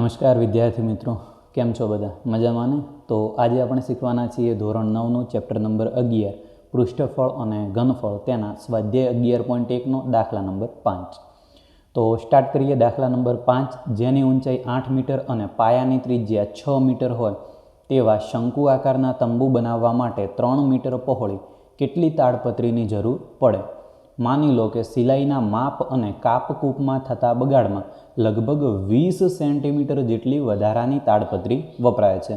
નમસ્કાર વિદ્યાર્થી મિત્રો, કેમ છો બધા? મજામાં ને? તો આજે આપણે શીખવાના છીએ ધોરણ 9નું ચેપ્ટર નંબર 11 પૃષ્ઠફળ અને ઘનફળ તેના સ્વાધ્યાય 11.1નો દાખલા નંબર 5. તો સ્ટાર્ટ કરીએ. દાખલા નંબર 5, જેની ઊંચાઈ 8 મીટર અને પાયાની ત્રિજ્યા 6 મીટર હોય તેવા શંકુ આકારના તંબુ બનાવવા માટે 3 મીટર પહોળી કેટલી તાડપત્રીની જરૂર પડે? માની લો કે સિલાઈના માપ અને કાપકૂપમાં થતા બગાડમાં લગભગ 20 સેન્ટીમીટર જેટલી વધારાની તાડપત્રી વપરાય છે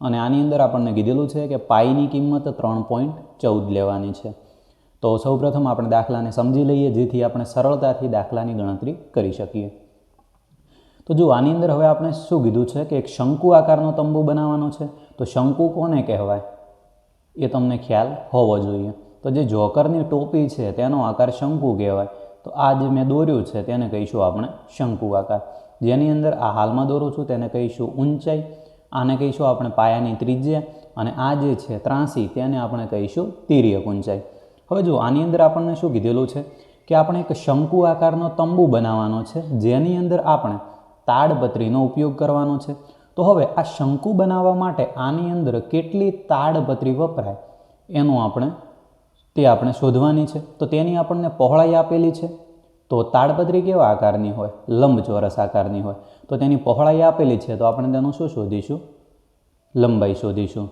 અને આની અંદર આપણને કીધેલું છે કે પાઈની કિંમત 3.14 લેવાની છે. તો સૌપ્રથમ આપણે દાખલાને સમજી લઈએ જેથી આપણે સરળતાથી દાખલાની ગણતરી કરી શકીએ. તો જો આની અંદર હવે આપણે શું કીધું છે કે એક શંકુ આકારનો તંબુ બનાવવાનો છે. તો શંકુ કોને કહેવાય એ તમને ખ્યાલ હોવો જોઈએ. તો જે જોકરની ટોપી છે તેનો આકાર શંકુ કહેવાય. તો આ જે મેં દોર્યું છે તેને કહીશું આપણે શંકુ આકાર. જેની અંદર આ હાલમાં દોરું છું તેને કહીશું ઊંચાઈ, આને કહીશું આપણે પાયાની ત્રિજ્યા અને આ જે છે ત્રાસી તેને આપણે કહીશું તિર્યક ઊંચાઈ. હવે જો આની અંદર આપણને શું કીધેલું છે કે આપણે એક શંકુ આકારનો તંબુ બનાવવાનો છે જેની અંદર આપણે તાડપત્રીનો ઉપયોગ કરવાનો છે. તો હવે આ શંકુ બનાવવા માટે આની અંદર કેટલી તાડપત્રી વપરાય એનું આપણે શોધવાની છે. તો તેની આપણને પહોળાઈ આપેલી છે. તો તાડપત્રી કેવા આકારની હોય? લંબચોરસ આકારની હોય. તો તેની પહોળાઈ આપેલી છે તો આપણે તેનું શું શોધીશું? લંબાઈ શોધીશું.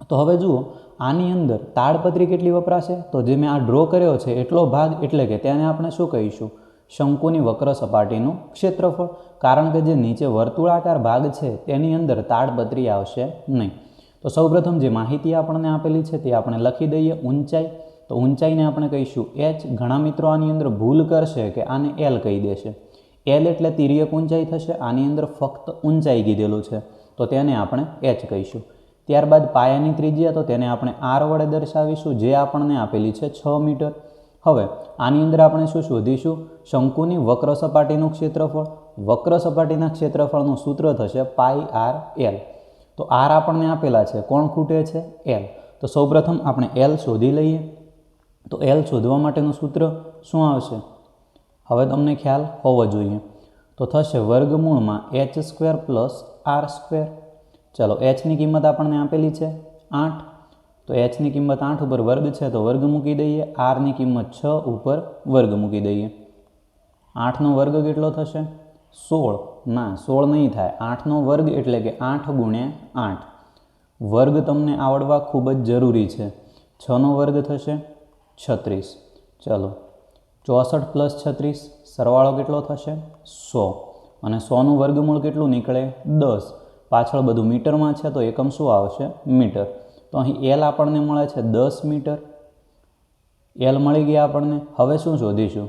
તો હવે જુઓ આની અંદર તાડપત્રી કેટલી વપરાશે? તો જે મેં આ ડ્રો કર્યો છે એટલો ભાગ, એટલે કે તેને આપણે શું કહીશું? શંકુની વક્ર સપાટીનું ક્ષેત્રફળ. કારણ કે જે નીચે વર્તુળાકાર ભાગ છે તેની અંદર તાડપત્રી આવશે નહીં. તો સૌપ્રથમ જે માહિતી આપણને આપેલી છે તે આપણે લખી દઈએ. ઊંચાઈ, તો ઊંચાઈને આપણે કહીશું h. ઘણા મિત્રો આની અંદર ભૂલ કરશે કે આને l કહી દેશે. l એટલે તિર્યક ઊંચાઈ થશે. આની અંદર ફક્ત ઊંચાઈ કીધેલું છે તો તેને આપણે h કહીશું. ત્યારબાદ પાયાની ત્રિજ્યા, તો તેને આપણે r વડે દર્શાવીશું જે આપણને આપેલી છે 6 મીટર. હવે આની અંદર આપણે શું શોધીશું? શંકુની વક્ર સપાટીનું ક્ષેત્રફળ. વક્ર સપાટીના ક્ષેત્રફળનું સૂત્ર થશે πr/l. તો r આપણને આપેલા છે, કોણ ખૂટે છે? l. તો સૌપ્રથમ આપણે l શોધી લઈએ. તો l શોધવા માટેનું સૂત્ર શું આવશે? હવે તમને ખ્યાલ હોવો જોઈએ. તો થશે વર્ગમૂળમાં h² + r². ચલો, hની કિંમત આપણને આપેલી છે 8. તો hની કિંમત 8 ઉપર વર્ગ છે તો વર્ગ મૂકી દઈએ. rની કિંમત 6 ઉપર વર્ગ મૂકી દઈએ. 8નો વર્ગ કેટલો થશે? 16. ના, 16 નહીં થાય. 8નો વર્ગ એટલે કે 8 × 8. વર્ગ તમને આવડવા ખૂબ જ જરૂરી છે. 6નો વર્ગ થશે 36. ચલો, 64 + 36 સરવાળો કેટલો થશે? 100. અને 100નું વર્ગમૂળ કેટલું નીકળે? 10. પાછળ બધું મીટરમાં છે તો એકમ શું આવશે? મીટર. તો અહીં l આપણને મળે છે 10 મીટર. l મળી ગયા આપણને. હવે શું શોધીશું?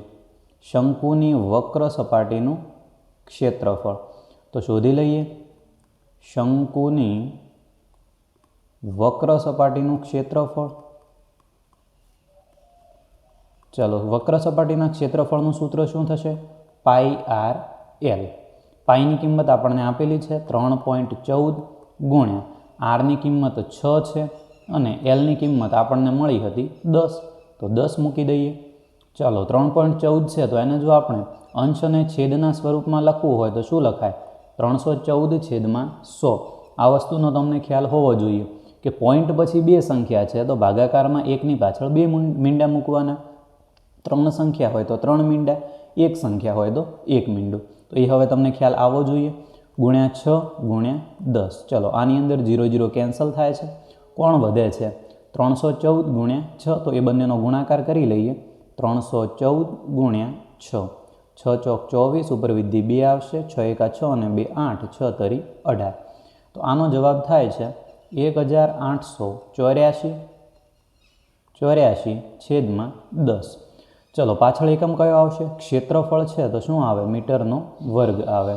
શંકુની વક્ર સપાટીનું ક્ષેત્રફળ. તો શોધી લઈએ. શંકુની વક્ર સપાટીનું ક્ષેત્રફળ. ચલો, વક્ર સપાટીના ક્ષેત્રફળનું સૂત્ર શું થશે? πr/l. પાઈની કિંમત આપણને આપેલી છે 3.14 ગુણ્યા r ની કિંમત 6 છે અને l ની કિંમત આપણને મળી હતી 10. તો 10 મૂકી દઈએ. ચાલો, 3.14 છે તો એને જો આપણે અંશ અને છેદના સ્વરૂપમાં લખવું હોય તો શું લખાય? 314/100. આ વસ્તુનો તમને ખ્યાલ હોવો જોઈએ કે પોઈન્ટ પછી બે સંખ્યા છે તો ભાગાકારમાં એકની પાછળ બે મીંડા મૂકવાના. 3 સંખ્યા હોય તો 3 મીંડા, એક સંખ્યા હોય તો 1 મીંડું. તો એ હવે તમને ખ્યાલ આવવો જોઈએ. ગુણ્યા 6 × 10. ચલો, આની અંદર 0 0 કેન્સલ થાય છે. કોણ વધે છે? 314 × 6. તો એ બંનેનો ગુણાકાર કરી લઈએ. 314 × 6. 6 ચોક 24 ઉપર વિધિ 2 આવશે. 6 એકા 6 અને 2 8. 6 તરી 18. તો આનો જવાબ થાય છે 1884/10. ચલો, પાછળ એકમ કયો આવશે? ક્ષેત્રફળ છે તો શું આવે? મીટરનો વર્ગ આવે.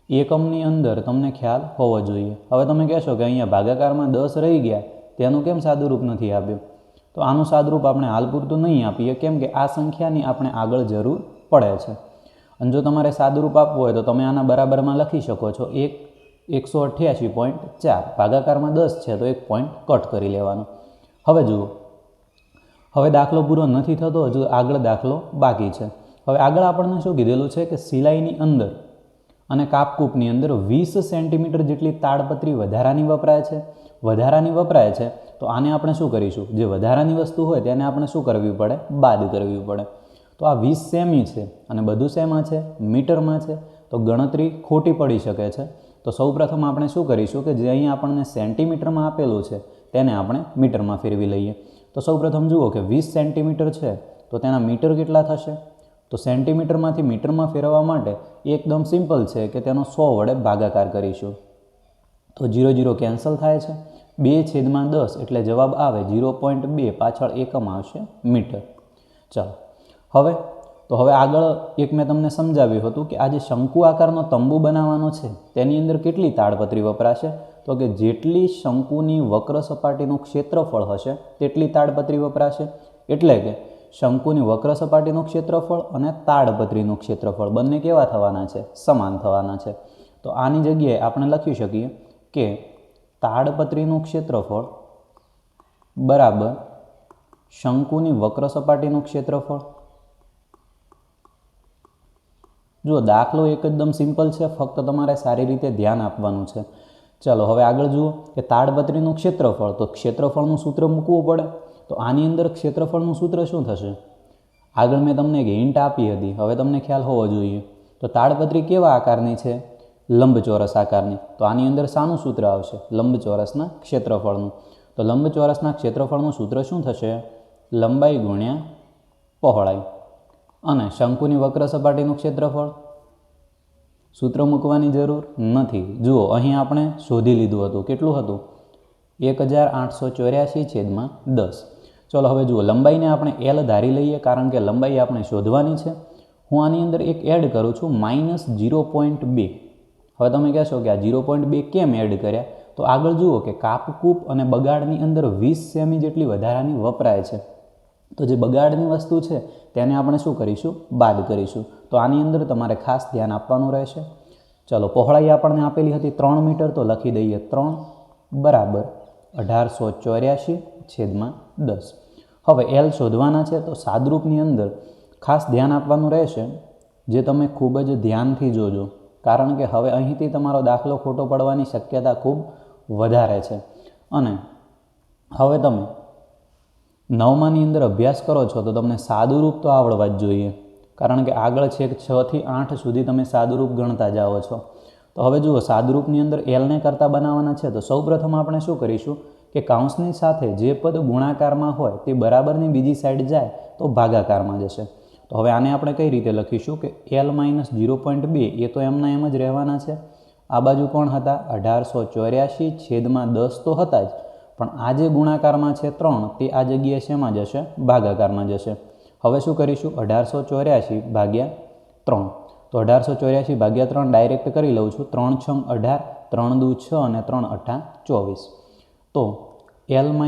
એકમની અંદર તમને ખ્યાલ હોવો જોઈએ. હવે તમે કહેશો કે અહીંયા ભાગાકારમાં 10 રહી ગયા, તેનું કેમ સાદુરૂપ નથી આપ્યું? તો આનું સાદુરૂપ આપણે હાલ પૂરતું નહીં આપીએ કેમ કે આ સંખ્યાની આપણે આગળ જરૂર પડે છે. અને જો તમારે સાદુરૂપ આપવું હોય તો તમે આના બરાબરમાં લખી શકો છો 188.4. ભાગાકારમાં 10 છે તો 1 પોઈન્ટ કટ કરી લેવાનો. હવે જુઓ, હવે દાખલો પૂરો નથી થતો, હજુ આગળ દાખલો બાકી છે. હવે આગળ આપણને શું કીધેલું છે કે સિલાઈની અંદર અને કાપકૂપની અંદર 20 સેન્ટીમીટર જેટલી તાડપત્રી વધારાની વપરાય છે તો આને આપણે શું કરીશું, જે વધારાની વસ્તુ હોય તેને આપણે શું કરવી પડે, બાદ કરવી પડે. તો આ 20 સેમી છે અને બધું શેમાં છે, મીટરમાં છે, તો ગણતરી ખોટી પડી શકે છે. તો સૌપ્રથમ આપણે શું કરીશું કે જે અહીં આપણને સેન્ટીમીટરમાં આપેલું છે તેને આપણે મીટરમાં ફેરવી લઈએ. તો સૌપ્રથમ જુઓ કે 20 સેન્ટીમીટર છે તો તેના મીટર કેટલા થશે, તો સેન્ટીમીટરમાંથી મીટરમાં ફેરવવા માટે એકદમ સિમ્પલ છે કે તેનો 100 વડે ભાગાકાર કરીશું. તો 0 0 કેન્સલ થાય છે, 2/10 એટલે જવાબ આવે 0.2, પાછળ એકમ આવશે મીટર. ચાલો હવે આગળ એક મેં તમને સમજાવ્યું હતું કે આ જે શંકુ આકારનો તંબુ બનાવવાનો છે તેની અંદર કેટલી તાડપત્રી વપરાશે, તો કે જેટલી શંકુની વક્ર સપાટીનું ક્ષેત્રફળ હશે તેટલી તાડપત્રી વપરાશે. એટલે કે શંકુની વક્ર સપાટીનું ક્ષેત્રફળ અને તાડપત્રીનું ક્ષેત્રફળ બંને કેવા થવાના છે, સમાન થવાના છે. તો આની જગ્યાએ આપણે લખી શકીએ કે તાડપત્રીનું ક્ષેત્રફળ બરાબર શંકુની વક્ર સપાટીનું ક્ષેત્રફળ. જો દાખલો એકદમ સિમ્પલ છે, ફક્ત તમારે સારી રીતે ધ્યાન આપવાનું છે. ચાલો હવે આગળ જુઓ કે તાડપત્રીનું ક્ષેત્રફળ, તો ક્ષેત્રફળનું સૂત્ર મૂકવું પડે. તો આની અંદર ક્ષેત્રફળનું સૂત્ર શું થશે, આગળ મેં તમને એક હિન્ટ આપી હતી, હવે તમને ખ્યાલ હોવો જોઈએ. તો તાડપત્રી કેવા આકારની છે, લંબચોરસ આકારની. તો આની અંદર શાનું સૂત્ર આવશે, લંબચોરસના ક્ષેત્રફળનું. તો લંબચોરસના ક્ષેત્રફળનું સૂત્ર શું થશે, લંબાઈ ગુણ્યા પહોળાઈ. અને શંકુની વક્ર સપાટીનું ક્ષેત્રફળ સૂત્ર મૂકવાની જરૂર નથી. જુઓ અહીં આપણે શોધી લીધું હતું, કેટલું હતું, 1884/10. ચલો હવે જુઓ લંબાઈને આપણે L ધારી લઈએ, કારણ કે લંબાઈ આપણે શોધવાની છે. હું આની અંદર એક એડ કરું છું -0.2. હવે તમે કહેશો કે આ 0.2 કેમ એડ કર્યા, તો આગળ જુઓ કે કાપકૂપ અને બગાડની અંદર 20 સેમી જેટલી વધારાની વપરાય છે. તો જે બગાડની વસ્તુ છે તેને આપણે શું કરીશું, બાદ કરીશું. તો આની અંદર તમારે ખાસ ધ્યાન આપવાનું રહેશે. ચલો પહોળાઈ આપણને આપેલી હતી 3 મીટર, તો લખી દઈએ 3 બરાબર 1884/10. હવે L શોધવાના છે, તો સાદરૂપની અંદર ખાસ ધ્યાન આપવાનું રહેશે, જે તમે ખૂબ જ ધ્યાનથી જોજો, કારણ કે હવે અહીંથી તમારો દાખલો ખોટો પડવાની શક્યતા ખૂબ વધારે છે. અને હવે તમે 9માની અંદર અભ્યાસ કરો છો તો તમને સાદુરૂપ તો આવડવા જ જોઈએ, કારણ કે આગળ છેક 6 થી 8 સુધી તમે સાદુરૂપ ગણતા જાઓ છો. તો હવે જુઓ સાદુરૂપની અંદર Lને કરતાં બનાવવાના છે, તો સૌપ્રથમ આપણે શું કરીશું કે કૌંસની સાથે જે પદ ગુણાકારમાં હોય તે બરાબરની બીજી સાઈડ જાય તો ભાગાકારમાં જશે. તો હવે આને આપણે કઈ રીતે લખીશું કે L - 0.2 એ તો એમના એમ જ રહેવાના છે. આ બાજુ કોણ હતા, 1884/10 તો હતા જ, પણ આ જે ગુણાકારમાં છે 3 તે આ જગ્યાએ શેમાં જશે, ભાગાકારમાં જશે. હવે શું કરીશું, 1884/3. તો 1884/3 ડાયરેક્ટ કરી લઉં છું. 3 × 18, 3 દુ 6 અને 3 × 8 24. તો L -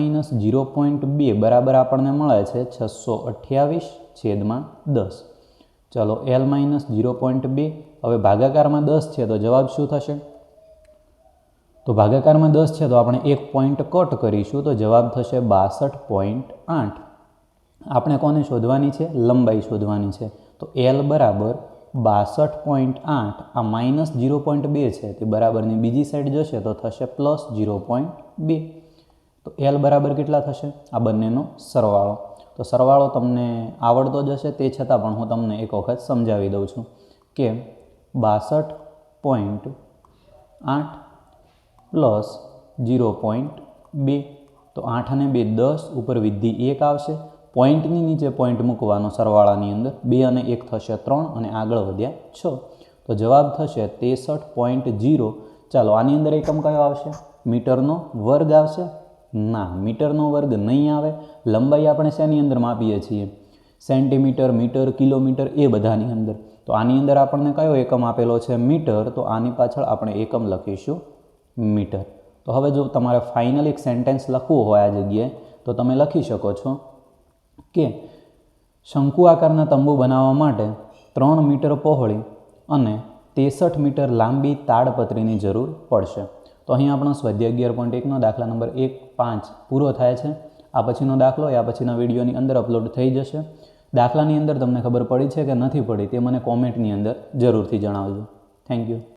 0.2 બરાબર આપણને મળે છે 628/10. ચલો L - 0.2, હવે ભાગાકારમાં 10 છે તો જવાબ શું થશે, તો ભાગાકારમાં 10 છે તો આપણે એક પોઈન્ટ કટ કરીશું, તો જવાબ થશે 62.8. આપણે કોને શોધવાની છે, લંબાઈ શોધવાની છે. તો L બરાબર 62.8, આ -0.2 છે તે બરાબરની બીજી સાઈડ જશે તો થશે +0.2. તો L બરાબર કેટલા થશે, આ બંનેનો સરવાળો. તો સરવાળો તમને આવડતો જ હશે, તે છતાં પણ હું તમને એક વખત સમજાવી દઉં છું કે 62.8 પ્લસ 0.2. તો 8 અને 2 10, ઉપર વિધિ 1 આવશે, પોઈન્ટની નીચે પોઈન્ટ મૂકવાનો સરવાળાની અંદર, 2 અને 1 થશે 3 અને આગળ વધ્યા 6. તો જવાબ થશે 63.0. ચાલો આની અંદર એકમ કયો આવશે, મીટરનો વર્ગ આવશે, ના મીટરનો વર્ગ નહીં આવે. લંબાઈ આપણે શેની અંદર માપીએ છીએ, સેન્ટીમીટર, મીટર, કિલોમીટર એ બધાની અંદર. તો આની અંદર આપણને કયો એકમ આપેલો છે, મીટર, તો આની પાછળ આપણે એકમ લખીશું મીટર. તો હવે જો તમારે ફાઇનલ એક સેન્ટેન્સ લખવું હોય આ જગ્યાએ તો તમે લખી શકો છો કે શંકુ આકારના તંબુ બનાવવા માટે 3 મીટર પહોળી અને 63 મીટર લાંબી તાડપત્રીની જરૂર પડશે. તો અહીં આપણો સ્વાધ્યાય 11.1નો દાખલા નંબર 1.5 પૂરો થાય છે. આ પછીનો દાખલો આ પછીના વિડીયોની અંદર અપલોડ થઈ જશે. દાખલાની અંદર તમને ખબર પડી છે કે નથી પડી તે મને કોમેન્ટની અંદર જરૂરથી જણાવજો. Thank you.